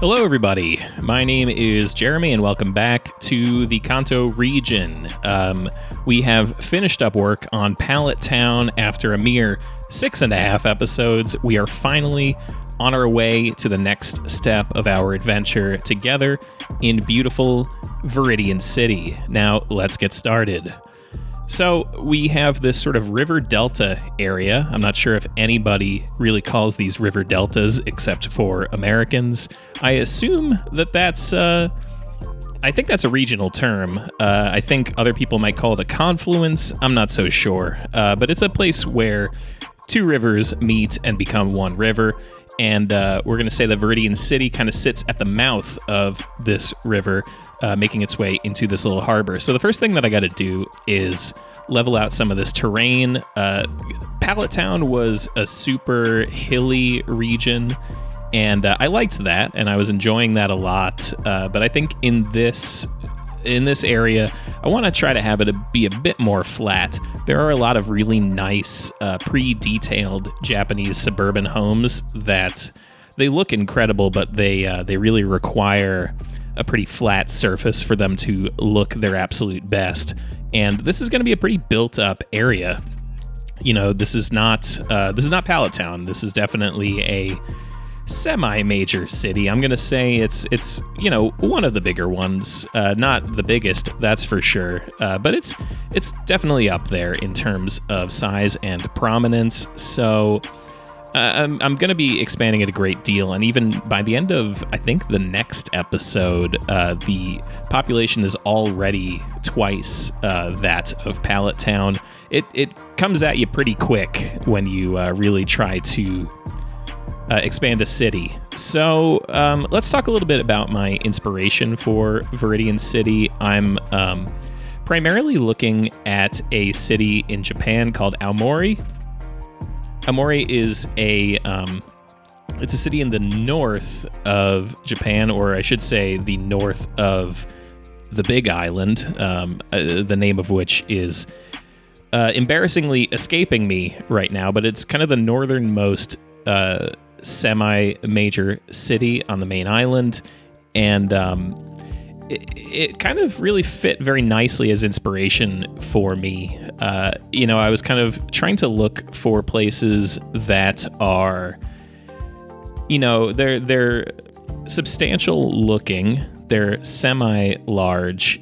Hello everybody, my name is Jeremy and welcome back to the Kanto region. We have finished up work on Pallet Town after a mere 6.5 episodes. We are finally on our way to the next step of our adventure together in beautiful Viridian City. Now let's get started. So we have this sort of river delta area. I'm not sure if anybody really calls these river deltas except for Americans. I assume that that's, I think that's a regional term. I think other people might call it a confluence. I'm not so sure. But it's a place where two rivers meet and become one river. And we're going to say that Viridian City kind of sits at the mouth of this river, making its way into this little harbor. So the first thing that I got to do is level out some of this terrain. Pallet Town was a super hilly region, and I liked that, and I was enjoying that a lot. But I think in this area, I want to try to have it be a bit more flat. There are a lot of really nice, pre-detailed Japanese suburban homes that they look incredible, but they really require a pretty flat surface for them to look their absolute best. And this is going to be a pretty built-up area. You know, this is not Pallet Town. This is definitely a semi-major city. I'm going to say it's one of the bigger ones. Not the biggest, that's for sure. But it's definitely up there in terms of size and prominence. So I'm going to be expanding it a great deal, and even by the end of, I think, the next episode, the population is already twice that of Pallet Town. It comes at you pretty quick when you really try to expand a city. So let's talk a little bit about my inspiration for Viridian City. I'm primarily looking at a city in Japan called Aomori. Aomori is it's a city in the north of Japan, or I should say the north of the Big Island, the name of which is embarrassingly escaping me right now, but it's kind of the northernmost semi-major city on the main island, and it kind of really fit very nicely as inspiration for me. I was kind of trying to look for places that are, they're substantial looking, they're semi-large,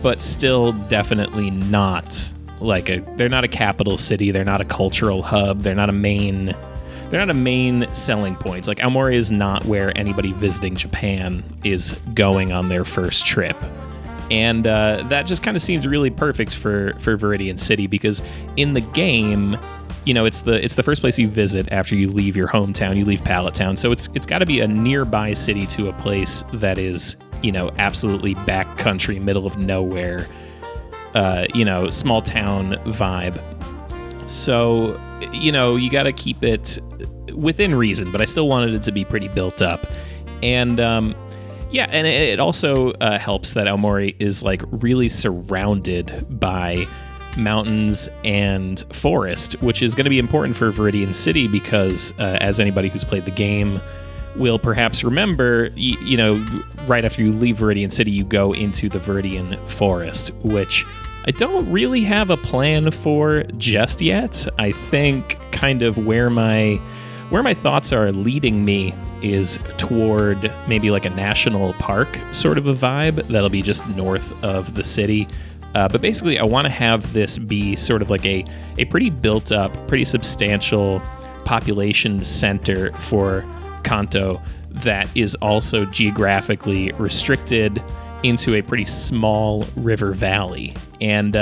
but still definitely not they're not a capital city, they're not a cultural hub, they're not a main selling point. Like, Aomori is not where anybody visiting Japan is going on their first trip. And that just kind of seems really perfect for Viridian City, because in the game, it's the first place you visit after you leave your hometown, you leave Pallet Town. So it's got to be a nearby city to a place that is, absolutely backcountry, middle of nowhere, small town vibe. So, you got to keep it within reason, but I still wanted it to be pretty built up. And, and it also helps that Aomori is, really surrounded by mountains and forest, which is going to be important for Viridian City because, as anybody who's played the game will perhaps remember, right after you leave Viridian City, you go into the Viridian Forest, which I don't really have a plan for just yet. I think kind of where my thoughts are leading me is toward maybe like a national park sort of a vibe that'll be just north of the city. But basically, I want to have this be sort of like a pretty built up, pretty substantial population center for Kanto that is also geographically restricted into a pretty small river valley. And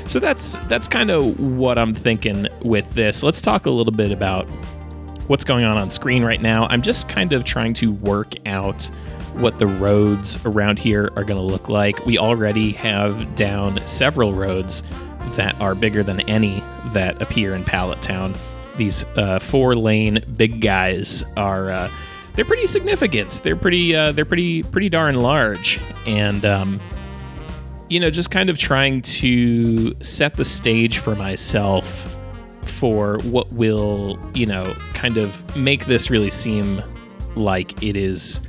so that's kind of what I'm thinking with this. Let's talk a little bit about what's going on screen right now. I'm just kind of trying to work out what the roads around here are going to look like. We already have down several roads that are bigger than any that appear in Pallet Town. These 4-lane big guys are they're pretty significant. They're pretty darn large, and just kind of trying to set the stage for myself for what will, kind of make this really seem like it is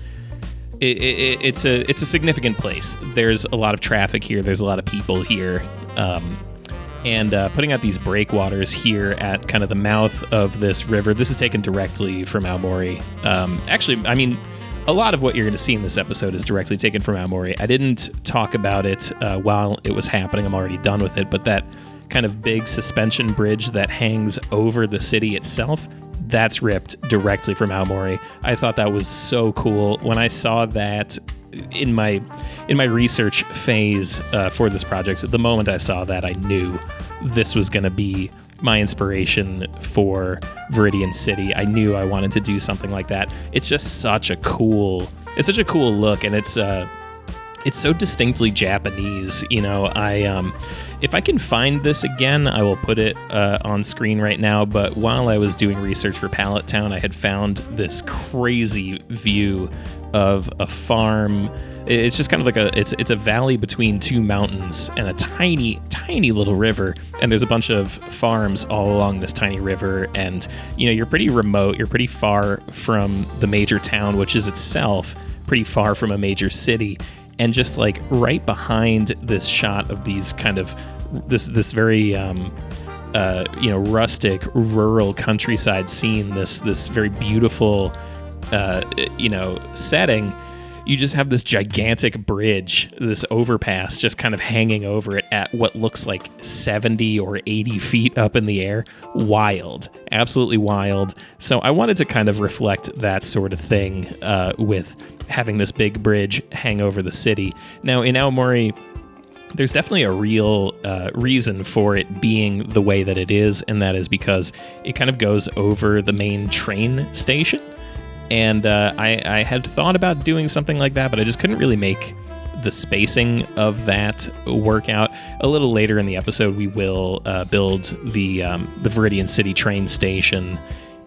it's a significant place. There's a lot of traffic here. There's a lot of people here. And putting out these breakwaters here at kind of the mouth of this river. This is taken directly from Aomori. Actually, I mean, a lot of what you're going to see in this episode is directly taken from Aomori. I didn't talk about it while it was happening. I'm already done with it. But that kind of big suspension bridge that hangs over the city itself, that's ripped directly from Aomori. I thought that was so cool. When I saw that in my research phase for this project, the moment I saw that, I knew this was going to be my inspiration for Viridian City. I knew I wanted to do something like that. It's just such a cool look, and it's so distinctly Japanese. You know, if I can find this again, I will put it on screen right now. But while I was doing research for Pallet Town, I had found this crazy view of a farm. It's just kind of like it's a valley between two mountains and a tiny little river, and there's a bunch of farms all along this tiny river, and you know, you're pretty remote, you're pretty far from the major town, which is itself pretty far from a major city. And just like right behind this shot of these kind of this very rustic rural countryside scene, this very beautiful setting, you just have this gigantic bridge, this overpass just kind of hanging over it at what looks like 70 or 80 feet up in the air. Wild, absolutely wild. So I wanted to kind of reflect that sort of thing with having this big bridge hang over the city. Now in Aomori, there's definitely a real reason for it being the way that it is, and that is because it kind of goes over the main train station. And I had thought about doing something like that, but I just couldn't really make the spacing of that work out. A little later in the episode, we will build the Viridian City train station.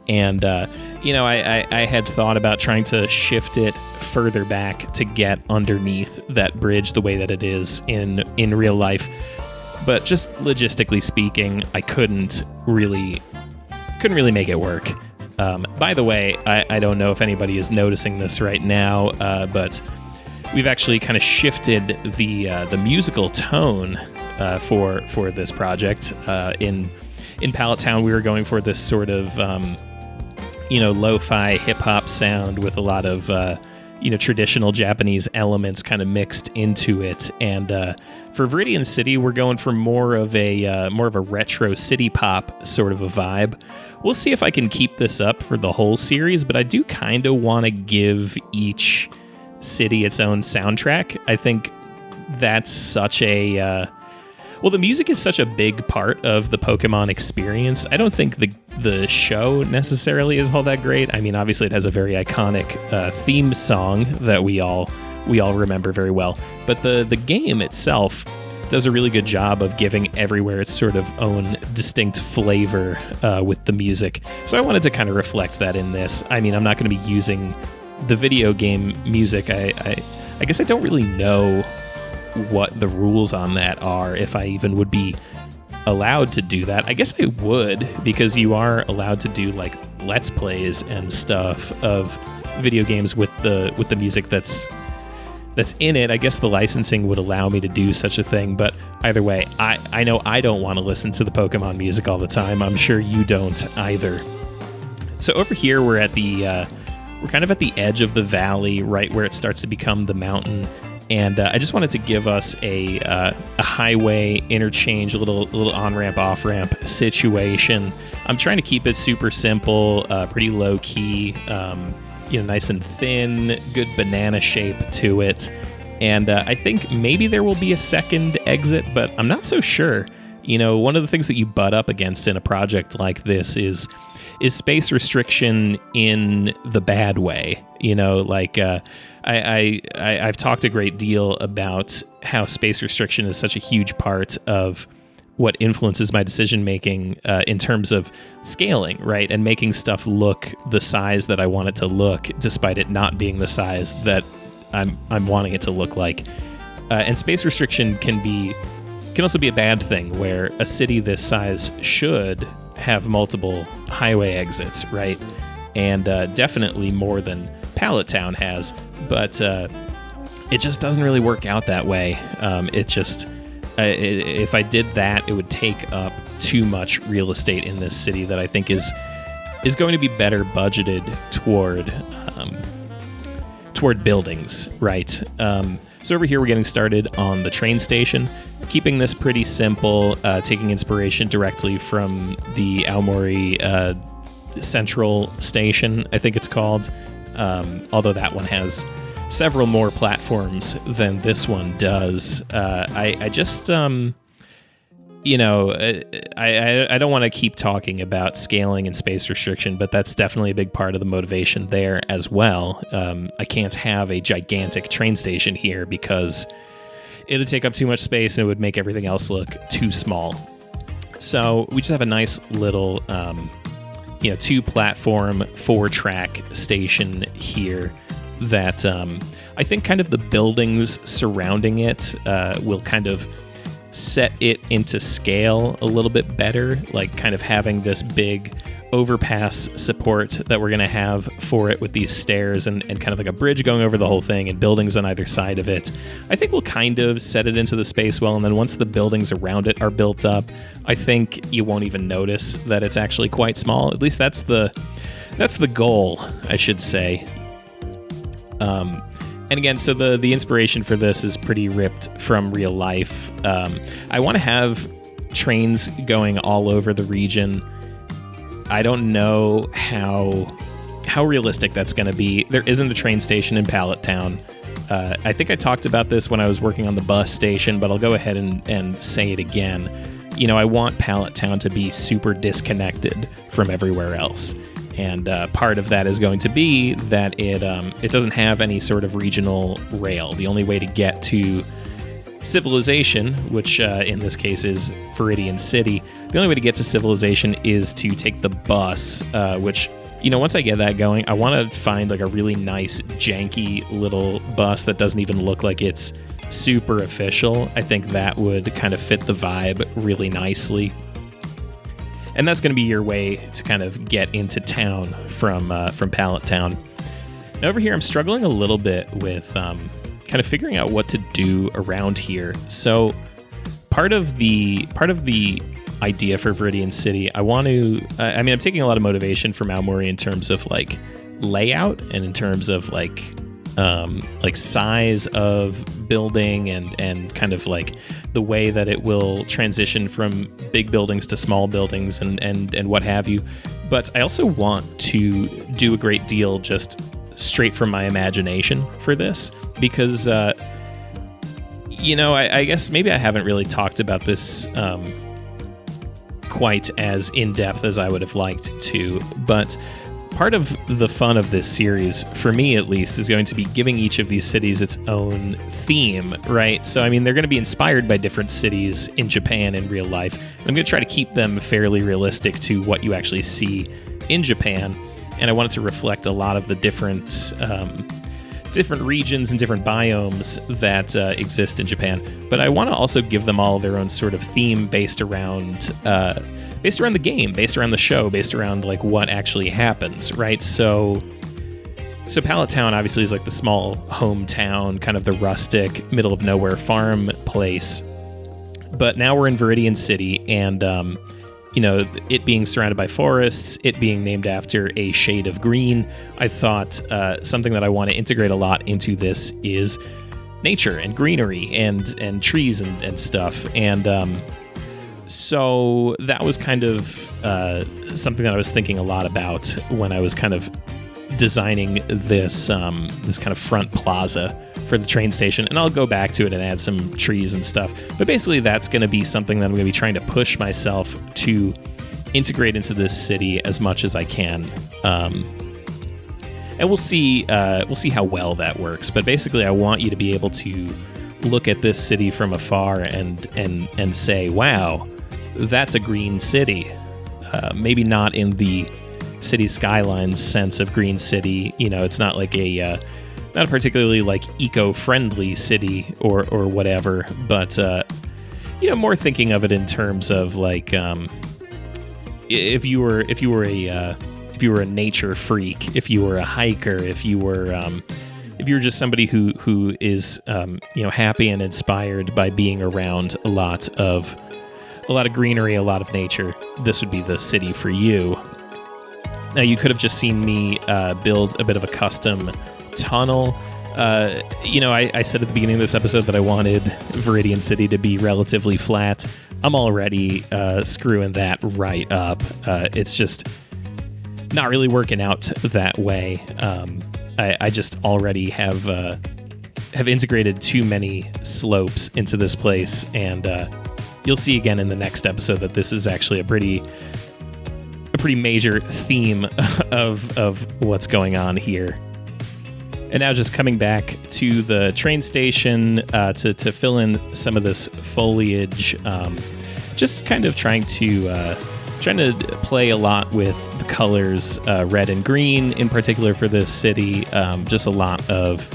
And, I had thought about trying to shift it further back to get underneath that bridge the way that it is in real life. But just logistically speaking, I couldn't really make it work. By the way, I don't know if anybody is noticing this right now, but we've actually kind of shifted the musical tone for this project. In Pallet Town, we were going for this sort of lo-fi hip-hop sound with a lot of traditional Japanese elements kind of mixed into it. And for Viridian City, we're going for more of a retro city pop sort of a vibe. We'll see if I can keep this up for the whole series, but I do kind of want to give each city its own soundtrack. I think that's such a... the music is such a big part of the Pokemon experience. I don't think the show necessarily is all that great. I mean, obviously it has a very iconic theme song that we all remember very well. But the game itself does a really good job of giving everywhere its sort of own distinct flavor with the music. So I wanted to kind of reflect that in this. I mean, I'm not going to be using the video game music. I guess I don't really know what the rules on that are, if I even would be allowed to do that. I guess I would, because you are allowed to do like Let's Plays and stuff of video games with the music that's in it. I guess the licensing would allow me to do such a thing, but either way, I know I don't want to listen to the Pokemon music all the time. I'm sure you don't either. So over here, we're kind of at the edge of the valley, right where it starts to become the mountain. And I just wanted to give us a highway interchange, a little on-ramp, off-ramp situation. I'm trying to keep it super simple, pretty low-key, nice and thin, good banana shape to it. And I think maybe there will be a second exit, but I'm not so sure. One of the things that you butt up against in a project like this is space restriction in the bad way. I've talked a great deal about how space restriction is such a huge part of what influences my decision making in terms of scaling, right, and making stuff look the size that I want it to look, despite it not being the size that I'm wanting it to look like. And space restriction can also be a bad thing, where a city this size should have multiple highway exits, right? And definitely more than Pallet Town has, but it just doesn't really work out that way. If I did that, it would take up too much real estate in this city that I think is going to be better budgeted toward buildings, right? So over here, we're getting started on the train station, keeping this pretty simple, taking inspiration directly from the Aomori Central Station, I think it's called, although that one has several more platforms than this one does. I just, I don't want to keep talking about scaling and space restriction, but that's definitely a big part of the motivation there as well. I can't have a gigantic train station here because it would take up too much space and it would make everything else look too small. So we just have a nice little, 2-platform, 4-track station here that I think kind of the buildings surrounding it will kind of set it into scale a little bit better, like kind of having this big overpass support that we're going to have for it with these stairs and kind of like a bridge going over the whole thing and buildings on either side of it. I think we'll kind of set it into the space well, and then once the buildings around it are built up, I think you won't even notice that it's actually quite small. At least that's the goal, I should say. And again, so the inspiration for this is pretty ripped from real life. I want to have trains going all over the region. I don't know how realistic that's going to be. There isn't a train station in Pallet Town. I think I talked about this when I was working on the bus station, but I'll go ahead and say it again. I want Pallet Town to be super disconnected from everywhere else. And part of that is going to be that it doesn't have any sort of regional rail. The only way to get to civilization, which in this case is Viridian City, the only way to get to civilization is to take the bus, which, once I get that going, I want to find like a really nice, janky little bus that doesn't even look like it's super official. I think that would kind of fit the vibe really nicely. And that's going to be your way to kind of get into town from Pallet Town. Now over here, I'm struggling a little bit with kind of figuring out what to do around here. So part of the idea for Viridian City, I'm taking a lot of motivation from Aomori in terms of like layout and in terms of like size of building and kind of like the way that it will transition from big buildings to small buildings and what have you. But I also want to do a great deal just straight from my imagination for this because, I guess maybe I haven't really talked about this quite as in-depth as I would have liked to, but part of the fun of this series, for me at least, is going to be giving each of these cities its own theme, right? So, they're going to be inspired by different cities in Japan in real life. I'm going to try to keep them fairly realistic to what you actually see in Japan, and I want it to reflect a lot of the different regions and different biomes that exist in Japan. But I want to also give them all their own sort of theme based around the game, based around the show, based around like what actually happens, right? So Pallet Town obviously is like the small hometown, kind of the rustic, middle of nowhere farm place. But now we're in Viridian City, and it being surrounded by forests, it being named after a shade of green, I thought something that I want to integrate a lot into this is nature and greenery and trees and stuff. And so that was kind of something that I was thinking a lot about when I was kind of designing this kind of front plaza for the train station, and I'll go back to it and add some trees and stuff. But basically, that's going to be something that I'm going to be trying to push myself to integrate into this city as much as I can. And we'll see how well that works. But basically, I want you to be able to look at this city from afar and say, "Wow, that's a green city." Maybe not in the Cities Skylines sense of green city. It's not like not a particularly like eco-friendly city or whatever, but more thinking of it in terms of like if you were a nature freak, if you were a hiker, if you were just somebody who is happy and inspired by being around a lot of greenery, a lot of nature, this would be the city for you. Now, you could have just seen me build a bit of a custom tunnel. I said at the beginning of this episode that I wanted Viridian City to be relatively flat. I'm already screwing that right up. It's just not really working out that way. I just already have integrated too many slopes into this place, and you'll see again in the next episode that this is actually a pretty major theme of what's going on here. And now just coming back to the train station to fill in some of this foliage, just kind of trying to play a lot with the colors, red and green in particular for this city. Just a lot of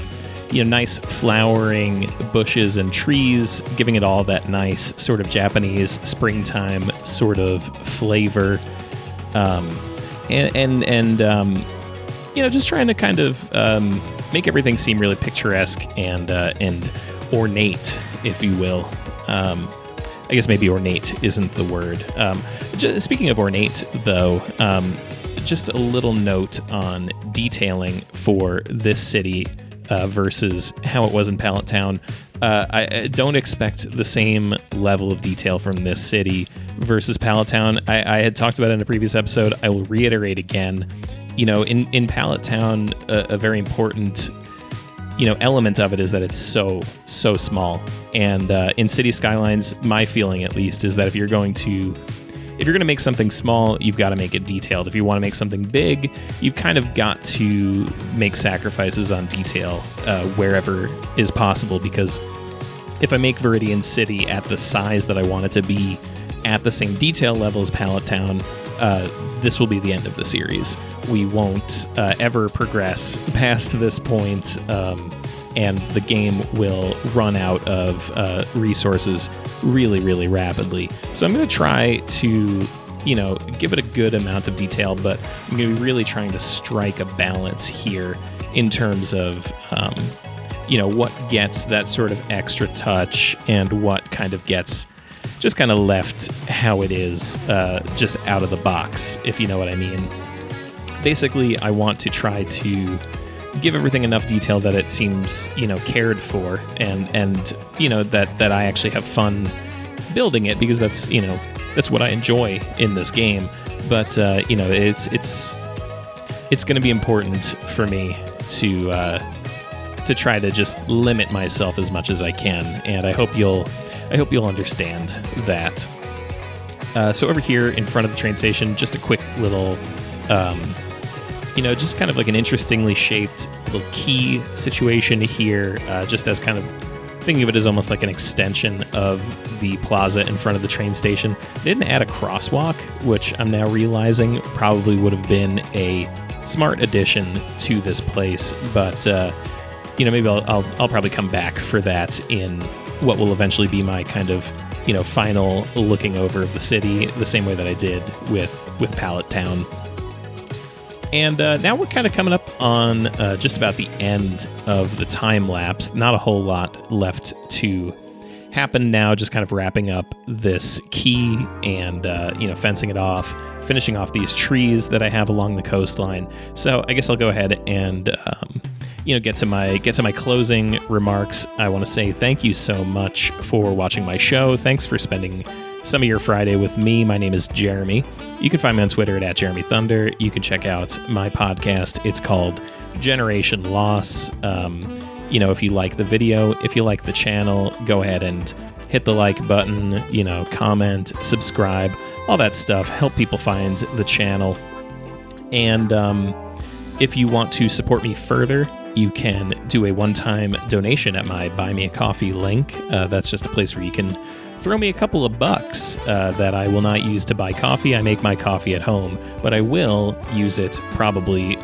nice flowering bushes and trees, giving it all that nice sort of Japanese springtime sort of flavor. Just trying to kind of make everything seem really picturesque and ornate, if you will. I guess maybe ornate isn't the word. Speaking of ornate, though, just a little note on detailing for this city versus how it was in Pallet Town. I don't expect the same level of detail from this city versus Pallet Town. I had talked about it in a previous episode. I will reiterate again. In Pallet Town, a very important element of it is that it's so small. And in Cities Skylines, my feeling at least is that if you're going to make something small, you've got to make it detailed. If you want to make something big, you've kind of got to make sacrifices on detail wherever is possible, because if I make Viridian City at the size that I want it to be, at the same detail level as Pallet Town, this will be the end of the series. We won't ever progress past this point, and the game will run out of resources really, really rapidly. So I'm going to try to, give it a good amount of detail, but I'm going to be really trying to strike a balance here in terms of, what gets that sort of extra touch and what kind of gets just kind of left how it is, just out of the box, if you know what I mean. Basically, I want to try to give everything enough detail that it seems, cared for, and that I actually have fun building it, because that's what I enjoy in this game. But it's going to be important for me to try to just limit myself as much as I can, and I hope you'll understand that. So over here in front of the train station, just a quick little, just kind of like an interestingly shaped little key situation here, just as kind of thinking of it as almost like an extension of the plaza in front of the train station. They didn't add a crosswalk, which I'm now realizing probably would have been a smart addition to this place, but maybe I'll probably come back for that in what will eventually be my kind of, final looking over of the city, the same way that I did with Pallet Town. And now we're kind of coming up on just about the end of the time lapse. Not a whole lot left to happen now, just kind of wrapping up this key and, fencing it off, finishing off these trees that I have along the coastline. So I guess I'll go ahead and, get to my closing remarks. I want to say thank you so much for watching my show. Thanks for spending some of your Friday with me. My name is Jeremy. You can find me on Twitter at JeremyThunder. You can check out my podcast. It's called Generation Loss. If you like the video, if you like the channel, go ahead and hit the like button, comment, subscribe, all that stuff. Help people find the channel. And if you want to support me further, you can do a one-time donation at my Buy Me a Coffee link. That's just a place where you can throw me a couple of bucks that I will not use to buy coffee. I make my coffee at home, but I will use it probably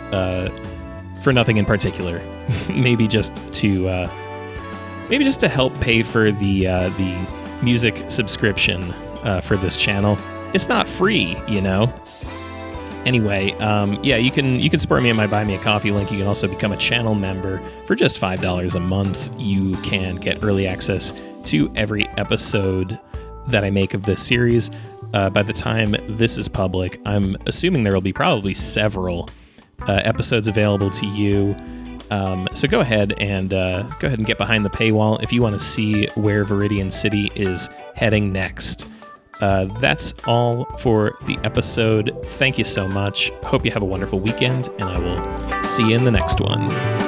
for nothing in particular. maybe just to help pay for the music subscription for this channel. It's not free, Anyway, yeah, you can support me at my Buy Me a Coffee link. You can also become a channel member for just $5 a month. You can get early access to every episode that I make of this series. By the time this is public, I'm assuming there will be probably several episodes available to you. So go ahead and get behind the paywall if you want to see where Viridian City is heading next. That's all for the episode. Thank you so much. Hope you have a wonderful weekend, and I will see you in the next one.